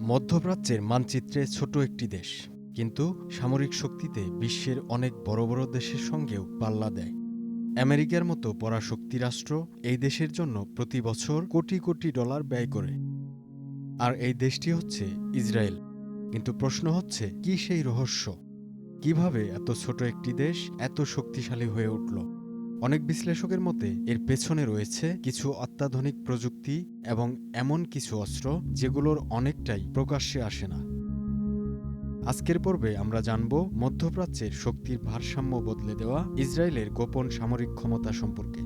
মধ্যপ্রাচ্যের মানচিত্রে ছোট একটি দেশ, কিন্তু সামরিক শক্তিতে বিশ্বের অনেক বড় বড় দেশের সঙ্গেও পাল্লা দেয়। আমেরিকার মতো পরাশক্তি রাষ্ট্র এই দেশের জন্য প্রতি বছর কোটি কোটি ডলার ব্যয় করে। আর এই দেশটি হচ্ছে ইসরায়েল। কিন্তু প্রশ্ন হচ্ছে, কি সেই রহস্য? কিভাবে এত ছোট একটি দেশ এত শক্তিশালী হয়ে উঠল? অনেক বিশ্লেষকের মতে এর পেছনে রয়েছে কিছু অত্যাধুনিক প্রযুক্তি এবং এমন কিছু অস্ত্র যেগুলোর অনেকটাই প্রকাশ্যে আসে না। আজকের পর্বে আমরা জানব মধ্যপ্রাচ্যের শক্তির ভারসাম্য বদলে দেওয়া ইসরায়েলের গোপন সামরিক ক্ষমতা সম্পর্কে।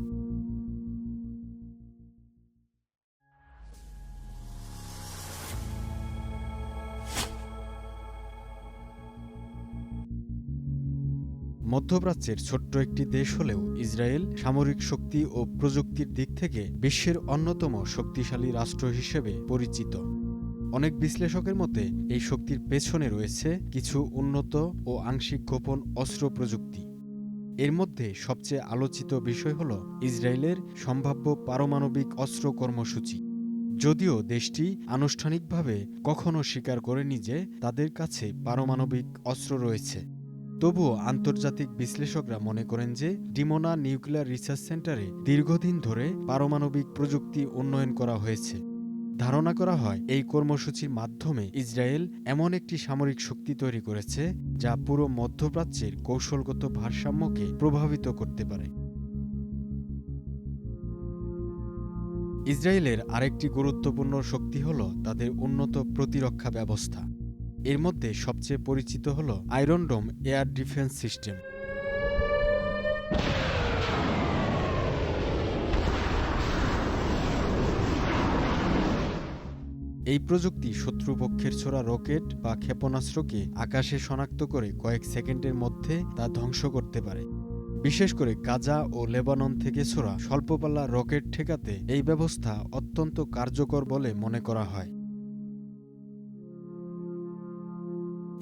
মধ্যপ্রাচ্যের ছোট্ট একটি দেশ হলেও ইসরায়েল সামরিক শক্তি ও প্রযুক্তির দিক থেকে বিশ্বের অন্যতম শক্তিশালী রাষ্ট্র হিসেবে পরিচিত। অনেক বিশ্লেষকের মতে এই শক্তির পেছনে রয়েছে কিছু উন্নত ও আংশিক গোপন অস্ত্র প্রযুক্তি। এর মধ্যে সবচেয়ে আলোচিত বিষয় হল ইসরায়েলের সম্ভাব্য পারমাণবিক অস্ত্র কর্মসূচি। যদিও দেশটি আনুষ্ঠানিকভাবে কখনো স্বীকার করেনি যে তাদের কাছে পারমাণবিক অস্ত্র রয়েছে, তবুও আন্তর্জাতিক বিশ্লেষকরা মনে করেন যে ডিমোনা নিউক্লিয়ার রিসার্চ সেন্টারে দীর্ঘদিন ধরে পারমাণবিক প্রযুক্তি উন্নয়ন করা হয়েছে। ধারণা করা হয় এই কর্মসূচির মাধ্যমে ইসরায়েল এমন একটি সামরিক শক্তি তৈরি করেছে যা পুরো মধ্যপ্রাচ্যের কৌশলগত ভারসাম্যকে প্রভাবিত করতে পারে। ইসরায়েলের আরেকটি গুরুত্বপূর্ণ শক্তি হল তাদের উন্নত প্রতিরক্ষা ব্যবস্থা। এর মধ্যে সবচেয়ে পরিচিত হল আয়রন ডোম এয়ার ডিফেন্স সিস্টেম। এই প্রযুক্তি শত্রুপক্ষের ছোড়া রকেট বা ক্ষেপণাস্ত্রকে আকাশে শনাক্ত করে কয়েক সেকেন্ডের মধ্যে তা ধ্বংস করতে পারে। বিশেষ করে গাজা ও লেবানন থেকে ছোড়া স্বল্পপাল্লা রকেট ঠেকাতে এই ব্যবস্থা অত্যন্ত কার্যকর বলে মনে করা হয়।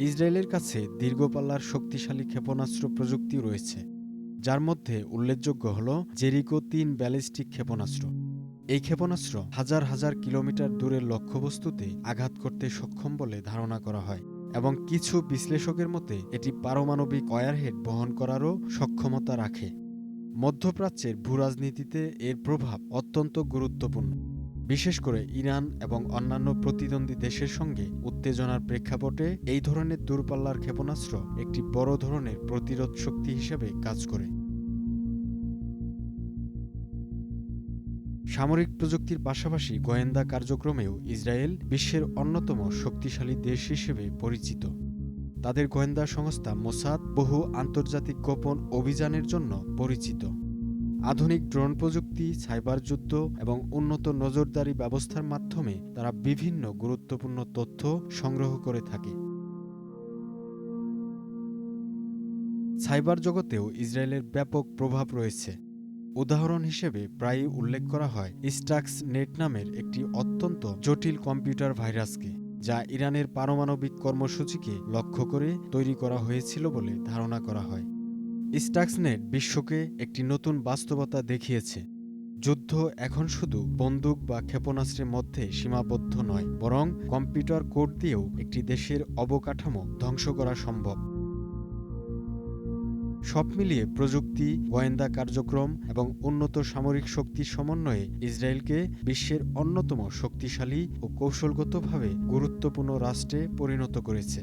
ইসরায়েলের কাছে দীর্ঘপাল্লার শক্তিশালী ক্ষেপণাস্ত্র প্রযুক্তি রয়েছে, যার মধ্যে উল্লেখযোগ্য হল জেরিকো-3 ব্যালিস্টিক ক্ষেপণাস্ত্র। এই ক্ষেপণাস্ত্র হাজার হাজার কিলোমিটার দূরের লক্ষ্যবস্তুতে আঘাত করতে সক্ষম বলে ধারণা করা হয়, এবং কিছু বিশ্লেষকের মতে এটি পারমাণবিক ওয়ারহেড বহন করারও সক্ষমতা রাখে। মধ্যপ্রাচ্যের ভূরাজনীতিতে এর প্রভাব অত্যন্ত গুরুত্বপূর্ণ, বিশেষ করে ইরান এবং অন্যান্য প্রতিদ্বন্দ্বী দেশের সঙ্গে উত্তেজনার প্রেক্ষাপটে এই ধরনের দূরপাল্লার ক্ষেপণাস্ত্র একটি বড় ধরনের প্রতিরোধ শক্তি হিসেবে কাজ করে। সামরিক প্রযুক্তির পাশাপাশি গোয়েন্দা কার্যক্রমেও ইসরায়েল বিশ্বের অন্যতম শক্তিশালী দেশ হিসেবে পরিচিত। তাদের গোয়েন্দা সংস্থা মোসাদ বহু আন্তর্জাতিক গোপন অভিযানের জন্য পরিচিত। আধুনিক ড্রোন প্রযুক্তি, সাইবার যুদ্ধ এবং উন্নত নজরদারি ব্যবস্থার মাধ্যমে তারা বিভিন্ন গুরুত্বপূর্ণ তথ্য সংগ্রহ করে থাকে। সাইবার জগতেও ইসরায়েলের ব্যাপক প্রভাব রয়েছে। উদাহরণ হিসেবে প্রায়ই উল্লেখ করা হয় স্টাক্সনেট নামের একটি অত্যন্ত জটিল কম্পিউটার ভাইরাসকে, যা ইরানের পারমাণবিক কর্মসূচিকে লক্ষ্য করে তৈরি করা হয়েছিল বলে ধারণা করা হয়। স্টাক্সনেট বিশ্বকে একটি নতুন বাস্তবতা দেখিয়েছে। যুদ্ধ এখন শুধু বন্দুক বা ক্ষেপণাস্ত্রের মধ্যে সীমাবদ্ধ নয়, বরং কম্পিউটার কোড দিয়েও একটি দেশের অবকাঠামো ধ্বংস করা সম্ভব। সব মিলিয়ে প্রযুক্তি, গোয়েন্দা কার্যক্রম এবং উন্নত সামরিক শক্তির সমন্বয়ে ইসরায়েলকে বিশ্বের অন্যতম শক্তিশালী ও কৌশলগতভাবে গুরুত্বপূর্ণ রাষ্ট্রে পরিণত করেছে।